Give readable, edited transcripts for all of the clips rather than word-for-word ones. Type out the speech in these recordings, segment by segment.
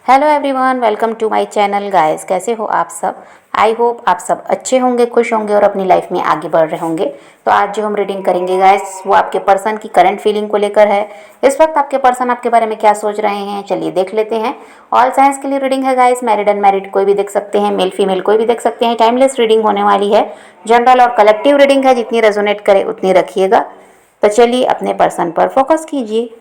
Hello everyone, welcome to my channel guys. कैसे हो आप सब? आई होप आप सब अच्छे होंगे, खुश होंगे और अपनी लाइफ में आगे बढ़ रहे होंगे। तो आज जो हम रीडिंग करेंगे गाइस, वो आपके पर्सन की करंट फीलिंग को लेकर है। इस वक्त आपके पर्सन आपके बारे में क्या सोच रहे हैं, चलिए देख लेते हैं। ऑल साइंस के लिए रीडिंग है गाइस, मैरिड अनमैरिड कोई भी देख सकते हैं, मेल फीमेल कोई भी देख सकते हैं। टाइमलेस रीडिंग होने वाली है, जनरल और कलेक्टिव रीडिंग है, जितनी रेजोनेट करे उतनी रखिएगा। तो चलिए अपने पर्सन पर फोकस कीजिए।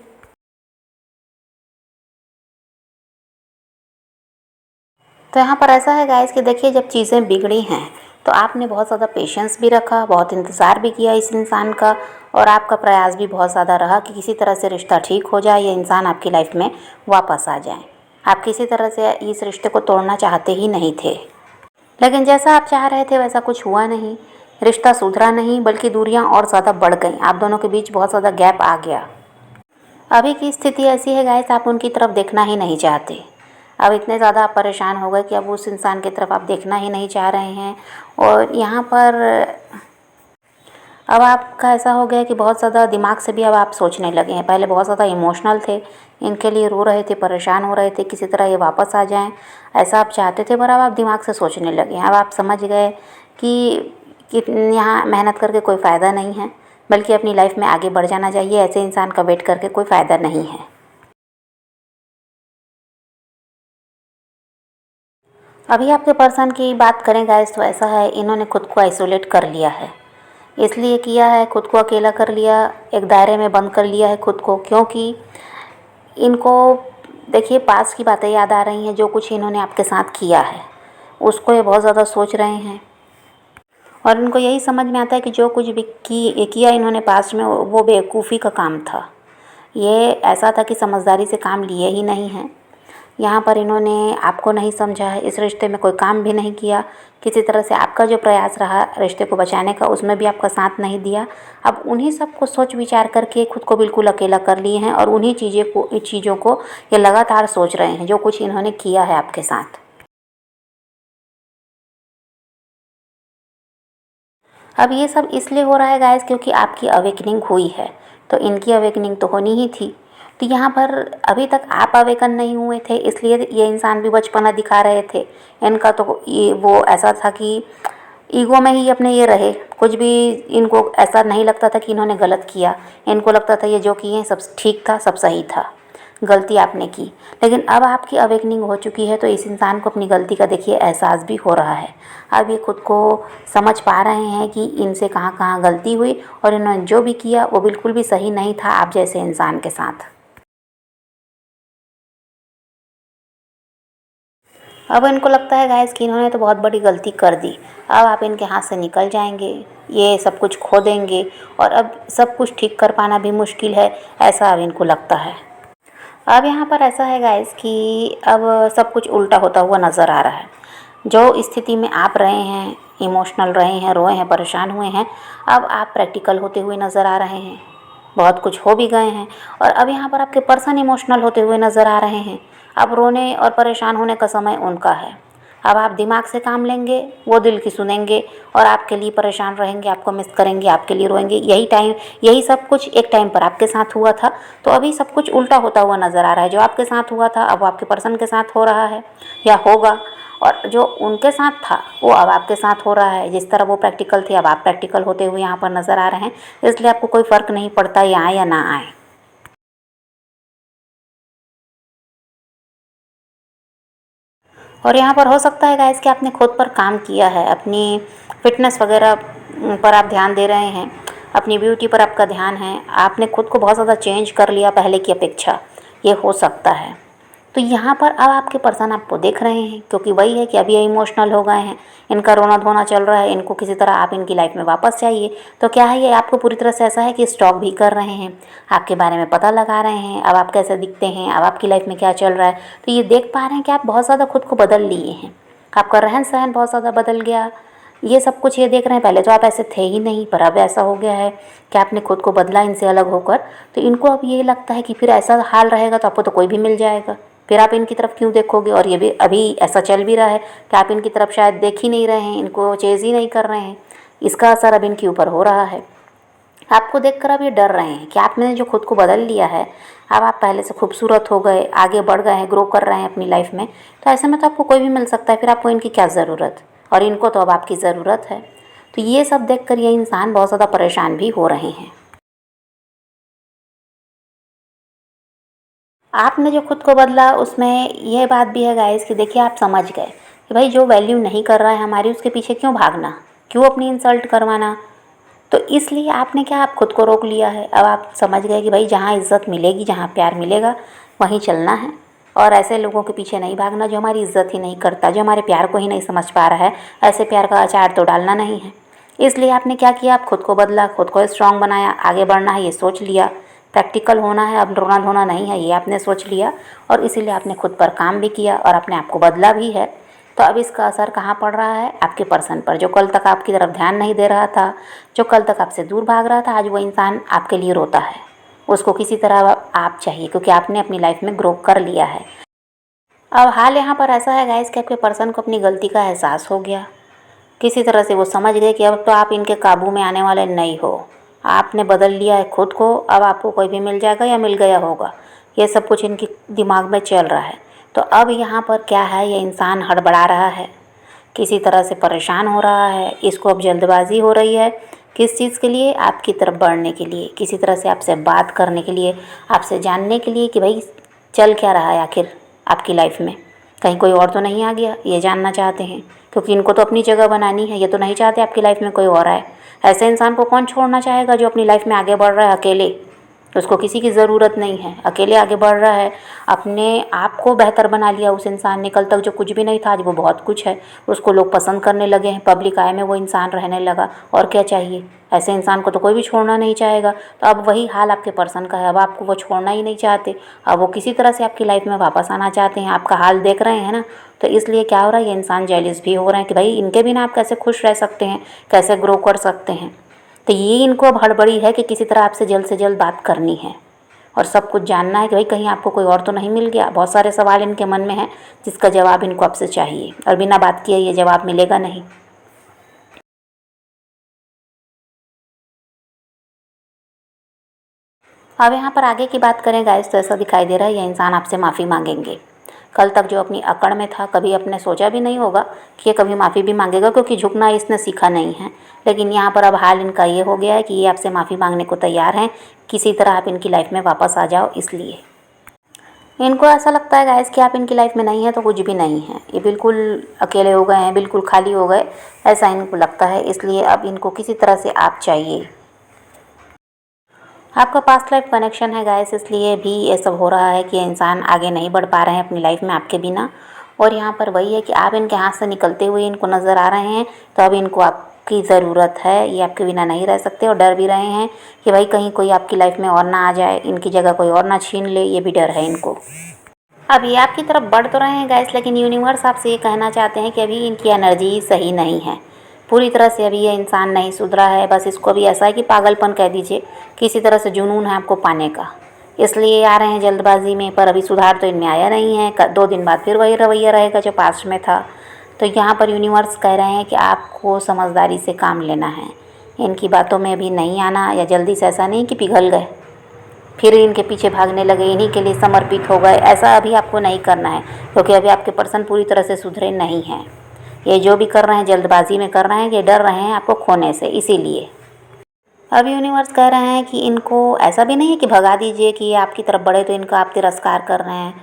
तो यहाँ पर ऐसा है गाइस कि देखिए, जब चीज़ें बिगड़ी हैं तो आपने बहुत ज़्यादा पेशेंस भी रखा, बहुत इंतज़ार भी किया इस इंसान का, और आपका प्रयास भी बहुत ज़्यादा रहा कि किसी तरह से रिश्ता ठीक हो जाए, ये इंसान आपकी लाइफ में वापस आ जाए। आप किसी तरह से इस रिश्ते को तोड़ना चाहते ही नहीं थे, लेकिन जैसा आप चाह रहे थे वैसा कुछ हुआ नहीं। रिश्ता सुधरा नहीं, बल्कि दूरियाँ और ज़्यादा बढ़ गईं। आप दोनों के बीच बहुत ज़्यादा गैप आ गया। अभी की स्थिति ऐसी है गाइस, आप उनकी तरफ देखना ही नहीं चाहते। अब इतने ज़्यादा आप परेशान हो गए कि अब उस इंसान की तरफ आप देखना ही नहीं चाह रहे हैं। और यहाँ पर अब आपका ऐसा हो गया कि बहुत ज़्यादा दिमाग से भी अब आप सोचने लगे हैं। पहले बहुत ज़्यादा इमोशनल थे, इनके लिए रो रहे थे, परेशान हो रहे थे, किसी तरह ये वापस आ जाएं, ऐसा आप चाहते थे। पर अब आप दिमाग से सोचने लगे हैं। अब आप समझ गए कि यहाँ मेहनत करके कोई फ़ायदा नहीं है, बल्कि अपनी लाइफ में आगे बढ़ जाना चाहिए। ऐसे इंसान का वेट करके कोई फ़ायदा नहीं है। अभी आपके पर्सन की बात करें गाइस, तो ऐसा है, इन्होंने खुद को आइसोलेट कर लिया है। इसलिए किया है, खुद को अकेला कर लिया, एक दायरे में बंद कर लिया है खुद को, क्योंकि इनको देखिए पास्ट की बातें याद आ रही हैं। जो कुछ इन्होंने आपके साथ किया है उसको ये बहुत ज़्यादा सोच रहे हैं, और इनको यही समझ में आता है कि जो कुछ भी किया इन्होंने पास्ट में, वो बेवकूफ़ी का काम था। ये ऐसा था कि समझदारी से काम लिए ही नहीं हैं। यहाँ पर इन्होंने आपको नहीं समझा है, इस रिश्ते में कोई काम भी नहीं किया। किसी तरह से आपका जो प्रयास रहा रिश्ते को बचाने का, उसमें भी आपका साथ नहीं दिया। अब उन्हीं सब को सोच विचार करके खुद को बिल्कुल अकेला कर लिए हैं, और उन्हीं चीज़ों को ये लगातार सोच रहे हैं, जो कुछ इन्होंने किया है आपके साथ। अब ये सब इसलिए हो रहा है गाइस, क्योंकि आपकी अवेकनिंग हुई है, तो इनकी अवेकनिंग तो होनी ही थी। तो यहाँ पर अभी तक आप अवेकन नहीं हुए थे, इसलिए ये इंसान भी बचपना दिखा रहे थे। इनका तो ये वो ऐसा था कि ईगो में ही अपने ये रहे। कुछ भी इनको ऐसा नहीं लगता था कि इन्होंने गलत किया। इनको लगता था ये जो किए सब ठीक था, सब सही था, गलती आपने की। लेकिन अब आपकी अवेकनिंग हो चुकी है, तो इस इंसान को अपनी गलती का देखिए एहसास भी हो रहा है। अब ये खुद को समझ पा रहे हैं कि इनसे कहाँ कहाँ गलती हुई, और इन्होंने जो भी किया वो बिल्कुल भी सही नहीं था आप जैसे इंसान के साथ। अब इनको लगता है गाइस कि इन्होंने तो बहुत बड़ी गलती कर दी। अब आप इनके हाथ से निकल जाएंगे, ये सब कुछ खो देंगे, और अब सब कुछ ठीक कर पाना भी मुश्किल है, ऐसा अब इनको लगता है। अब यहाँ पर ऐसा है गाइस कि अब सब कुछ उल्टा होता हुआ नज़र आ रहा है। जो स्थिति में आप रहे हैं, इमोशनल रहे हैं, रोए हैं, परेशान हुए हैं, अब आप प्रैक्टिकल होते हुए नज़र आ रहे हैं। बहुत कुछ हो भी गए हैं, और अब यहाँ पर आपके पर्सन इमोशनल होते हुए नज़र आ रहे हैं। अब रोने और परेशान होने का समय उनका है। अब आप दिमाग से काम लेंगे, वो दिल की सुनेंगे, और आपके लिए परेशान रहेंगे, आपको मिस करेंगे, आपके लिए रोएंगे। यही सब कुछ एक टाइम पर आपके साथ हुआ था। तो अभी सब कुछ उल्टा होता हुआ नज़र आ रहा है। जो आपके साथ हुआ था अब वो आपके पर्सन के साथ हो रहा है या होगा, और जो उनके साथ था वो अब आपके साथ हो रहा है। जिस तरह वो प्रैक्टिकल थे, अब आप प्रैक्टिकल होते हुए यहाँ पर नज़र आ रहे हैं। इसलिए आपको कोई फ़र्क नहीं पड़ता ये आए या ना आए। और यहाँ पर हो सकता है गाइस कि आपने खुद पर काम किया है, अपनी फिटनेस वगैरह पर आप ध्यान दे रहे हैं, अपनी ब्यूटी पर आपका ध्यान है। आपने खुद को बहुत ज़्यादा चेंज कर लिया पहले की अपेक्षा, ये हो सकता है। तो यहाँ पर अब आपके पर्सन आपको देख रहे हैं, क्योंकि वही है कि अभी ये इमोशनल हो गए हैं, इनका रोना धोना चल रहा है, इनको किसी तरह आप इनकी लाइफ में वापस चाहिए। तो क्या है, ये आपको पूरी तरह से ऐसा है कि स्टॉक भी कर रहे हैं, आपके बारे में पता लगा रहे हैं, अब आप कैसे दिखते हैं, अब आपकी लाइफ में क्या चल रहा है। तो ये देख पा रहे हैं कि आप बहुत ज़्यादा खुद को बदल लिए हैं, आपका रहन सहन बहुत ज़्यादा बदल गया। ये सब कुछ ये देख रहे हैं। पहले तो आप ऐसे थे ही नहीं, पर अब ऐसा हो गया है कि आपने खुद को बदला इनसे अलग होकर। तो इनको अब ये लगता है कि फिर ऐसा हाल रहेगा तो आपको तो कोई भी मिल जाएगा, फिर आप इनकी तरफ क्यों देखोगे। और ये भी अभी ऐसा चल भी रहा है कि आप इनकी तरफ शायद देख ही नहीं रहे हैं, इनको चेज़ ही नहीं कर रहे हैं। इसका असर अब इनके ऊपर हो रहा है। आपको देखकर अब ये डर रहे हैं कि आपने जो खुद को बदल लिया है, अब आप पहले से खूबसूरत हो गए, आगे बढ़ गए हैं, ग्रो कर रहे हैं अपनी लाइफ में। तो ऐसे में तो आपको कोई भी मिल सकता है, फिर आपको इनकी क्या ज़रूरत, और इनको तो अब आपकी ज़रूरत है। तो ये सब देखकर ये इंसान बहुत ज़्यादा परेशान भी हो रहे हैं। आपने जो खुद को बदला उसमें यह बात भी है गाइस कि देखिए आप समझ गए कि भाई जो वैल्यू नहीं कर रहा है हमारी, उसके पीछे क्यों भागना, क्यों अपनी इंसल्ट करवाना। तो इसलिए आपने क्या, आप खुद को रोक लिया है। अब आप समझ गए कि भाई जहाँ इज़्ज़त मिलेगी, जहाँ प्यार मिलेगा, वहीं चलना है। और ऐसे लोगों के पीछे नहीं भागना जो हमारी इज़्ज़त ही नहीं करता, जो हमारे प्यार को ही नहीं समझ पा रहा है। ऐसे प्यार का अचार तो डालना नहीं है। इसलिए आपने क्या किया, आप खुद को बदला, खुद को स्ट्रांग बनाया, आगे बढ़ना है ये सोच लिया, प्रैक्टिकल होना है, अब रोना धोना नहीं है ये आपने सोच लिया। और इसीलिए आपने खुद पर काम भी किया और अपने आप को बदला भी है। तो अब इसका असर कहाँ पड़ रहा है, आपके पर्सन पर, जो कल तक आपकी तरफ ध्यान नहीं दे रहा था, जो कल तक आपसे दूर भाग रहा था, आज वो इंसान आपके लिए रोता है। उसको किसी तरह आप चाहिए, क्योंकि आपने अपनी लाइफ में ग्रो कर लिया है। अब हाल यहाँ पर ऐसा है गाइस कि आपके पर्सन को अपनी गलती का एहसास हो गया। किसी तरह से वो समझ गए कि अब तो आप इनके काबू में आने वाले नहीं हो। आपने बदल लिया है खुद को, अब आपको कोई भी मिल जाएगा या मिल गया होगा, ये सब कुछ इनकी दिमाग में चल रहा है। तो अब यहाँ पर क्या है, ये इंसान हड़बड़ा रहा है, किसी तरह से परेशान हो रहा है। इसको अब जल्दबाजी हो रही है, किस चीज़ के लिए, आपकी तरफ बढ़ने के लिए, किसी तरह से आपसे बात करने के लिए, आपसे जानने के लिए कि भाई चल क्या रहा है आखिर आपकी लाइफ में, कहीं कोई और तो नहीं आ गया, ये जानना चाहते हैं। क्योंकि इनको तो अपनी जगह बनानी है, ये तो नहीं चाहते आपकी लाइफ में कोई और आए। ऐसे इंसान को कौन छोड़ना चाहेगा जो अपनी लाइफ में आगे बढ़ रहा है अकेले, उसको किसी की ज़रूरत नहीं है, अकेले आगे बढ़ रहा है। अपने आप को बेहतर बना लिया उस इंसान ने, कल तक जो कुछ भी नहीं था आज वो बहुत कुछ है। उसको लोग पसंद करने लगे हैं, पब्लिक आय में वो इंसान रहने लगा, और क्या चाहिए। ऐसे इंसान को तो कोई भी छोड़ना नहीं चाहेगा। तो अब वही हाल आपके पर्सन का है, अब आपको वो छोड़ना ही नहीं चाहते, अब वो किसी तरह से आपकी लाइफ में वापस आना चाहते हैं। आपका हाल देख रहे हैं ना, तो इसलिए क्या हो रहा है, ये इंसान जेलिस भी हो रहे हैं कि भाई इनके बिना आप कैसे खुश रह सकते हैं, कैसे ग्रो कर सकते हैं। तो ये इनको अब हड़बड़ी है कि किसी तरह आपसे जल्द से जल्द बात करनी है और सब कुछ जानना है कि भाई कहीं आपको कोई और तो नहीं मिल गया। बहुत सारे सवाल इनके मन में हैं जिसका जवाब इनको आपसे चाहिए, और बिना बात किए ये जवाब मिलेगा नहीं। अब यहाँ पर आगे की बात करें गाइस, तो ऐसा दिखाई दे रहा है ये इंसान आपसे माफ़ी मांगेंगे। कल तक जो अपनी अकड़ में था, कभी अपने सोचा भी नहीं होगा कि ये कभी माफ़ी भी मांगेगा, क्योंकि झुकना इसने सीखा नहीं है। लेकिन यहाँ पर अब हाल इनका ये हो गया है कि ये आपसे माफ़ी मांगने को तैयार हैं, किसी तरह आप इनकी लाइफ में वापस आ जाओ। इसलिए इनको ऐसा लगता है गाइस कि आप इनकी लाइफ में नहीं है तो कुछ भी नहीं है, ये बिल्कुल अकेले हो गए हैं, बिल्कुल खाली हो गए, ऐसा इनको लगता है। इसलिए अब इनको किसी तरह से आप चाहिए। आपका पास्ट लाइफ कनेक्शन है गाइस, इसलिए भी ये सब हो रहा है कि इंसान आगे नहीं बढ़ पा रहे हैं अपनी लाइफ में आपके बिना। और यहाँ पर वही है कि आप इनके हाथ से निकलते हुए इनको नज़र आ रहे हैं, तो अब इनको आपकी ज़रूरत है, ये आपके बिना नहीं रह सकते। और डर भी रहे हैं कि भाई कहीं कोई आपकी लाइफ में और ना आ जाए, इनकी जगह कोई और ना छीन ले, ये भी डर है इनको। अब ये आपकी तरफ बढ़ तो रहे हैं गाइस, लेकिन यूनिवर्स आपसे ये कहना चाहते हैं कि अभी इनकी एनर्जी सही नहीं है पूरी तरह से। अभी ये इंसान नहीं सुधरा है, बस इसको अभी ऐसा है कि पागलपन कह दीजिए, किसी तरह से जुनून है आपको पाने का, इसलिए आ रहे हैं जल्दबाजी में। पर अभी सुधार तो इनमें आया नहीं है, 2 दिन बाद फिर वही रवैया रहेगा जो पास्ट में था। तो यहाँ पर यूनिवर्स कह रहे हैं कि आपको समझदारी से काम लेना है, इनकी बातों में भी नहीं आना, या जल्दी से ऐसा नहीं कि पिघल गए फिर इनके पीछे भागने लगे, इन्हीं के लिए समर्पित हो गए, ऐसा अभी आपको नहीं करना है। क्योंकि अभी आपके पर्सन पूरी तरह से सुधरे नहीं हैं, ये जो भी कर रहे हैं जल्दबाजी में कर रहे हैं, ये डर रहे हैं आपको खोने से। इसीलिए अब यूनिवर्स कह रहे हैं कि इनको ऐसा भी नहीं है कि भगा दीजिए कि ये आपकी तरफ बढ़े तो इनका आप तिरस्कार कर रहे हैं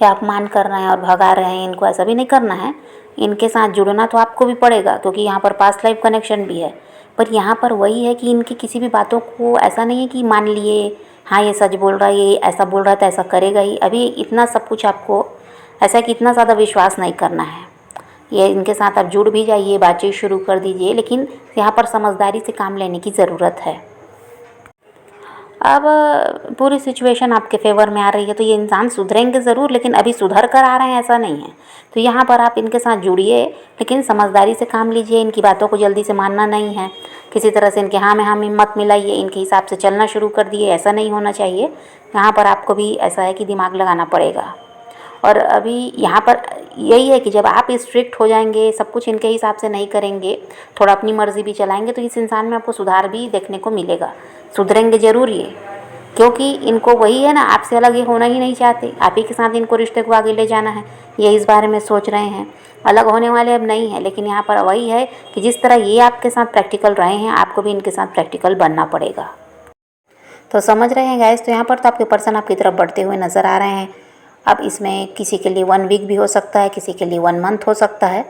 या अपमान कर रहे हैं और भगा रहे हैं, इनको ऐसा भी नहीं करना है। इनके साथ जुड़ना तो आपको भी पड़ेगा, क्योंकि यहाँ पर पास्ट लाइफ कनेक्शन भी है। पर यहाँ पर वही है कि इनकी किसी भी बातों को ऐसा नहीं है कि मान लिए हाँ ये सच बोल रहा है, ये ऐसा बोल रहा है तो ऐसा करेगा ही। अभी इतना सब कुछ आपको ऐसा है कि इतना ज़्यादा विश्वास नहीं करना है। ये इनके साथ आप जुड़ भी जाइए, बातचीत शुरू कर दीजिए, लेकिन यहाँ पर समझदारी से काम लेने की ज़रूरत है। अब पूरी सिचुएशन आपके फेवर में आ रही है, तो ये इंसान सुधरेंगे ज़रूर, लेकिन अभी सुधर कर आ रहे हैं ऐसा नहीं है। तो यहाँ पर आप इनके साथ जुड़िए, लेकिन समझदारी से काम लीजिए, इनकी बातों को जल्दी से मानना नहीं है। किसी तरह से इनके हाँ में हाँ मत मिलाइए, इनके हिसाब से चलना शुरू कर दिए, ऐसा नहीं होना चाहिए। यहाँ पर आपको भी ऐसा है कि दिमाग लगाना पड़ेगा। और अभी यहाँ पर यही है कि जब आप स्ट्रिक्ट हो जाएंगे, सब कुछ इनके हिसाब से नहीं करेंगे, थोड़ा अपनी मर्जी भी चलाएंगे, तो इस इंसान में आपको सुधार भी देखने को मिलेगा। सुधरेंगे ज़रूर ये, क्योंकि इनको वही है ना, आपसे अलग ये होना ही नहीं चाहते, आप ही के साथ इनको रिश्ते को आगे ले जाना है, ये इस बारे में सोच रहे हैं। अलग होने वाले अब नहीं है, लेकिन यहाँ पर वही है कि जिस तरह ये आपके साथ प्रैक्टिकल रहे हैं, आपको भी इनके साथ प्रैक्टिकल बनना पड़ेगा। तो समझ रहे हैं गाइस, तो यहाँ पर तो आपके पर्सन आपकी तरफ बढ़ते हुए नज़र आ रहे हैं। अब इसमें किसी के लिए 1 वीक भी हो सकता है, किसी के लिए 1 मंथ हो सकता है।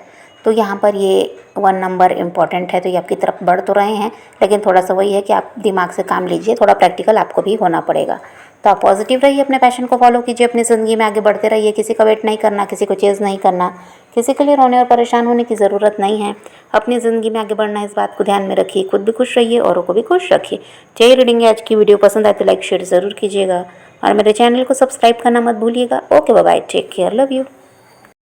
तो यहाँ पर ये 1 नंबर इम्पॉर्टेंट है, तो ये आपकी तरफ बढ़ तो रहे हैं, लेकिन थोड़ा सा वही है कि आप दिमाग से काम लीजिए, थोड़ा प्रैक्टिकल आपको भी होना पड़ेगा। तो आप पॉजिटिव रहिए, अपने पैशन को फॉलो कीजिए, अपनी ज़िंदगी में आगे बढ़ते रहिए, किसी का वेट नहीं करना, किसी को चेज़ नहीं करना, किसी के लिए रोने और परेशान होने की ज़रूरत नहीं है। अपनी ज़िंदगी में आगे बढ़ना है, इस बात को ध्यान में रखिए, खुद भी खुश रहिए, औरों को भी खुश रखिए। चाहिए रीडिंग आज की वीडियो पसंद आए तो लाइक शेयर ज़रूर कीजिएगा और मेरे चैनल को सब्सक्राइब करना मत भूलिएगा। Okay bye bye, take care, love you.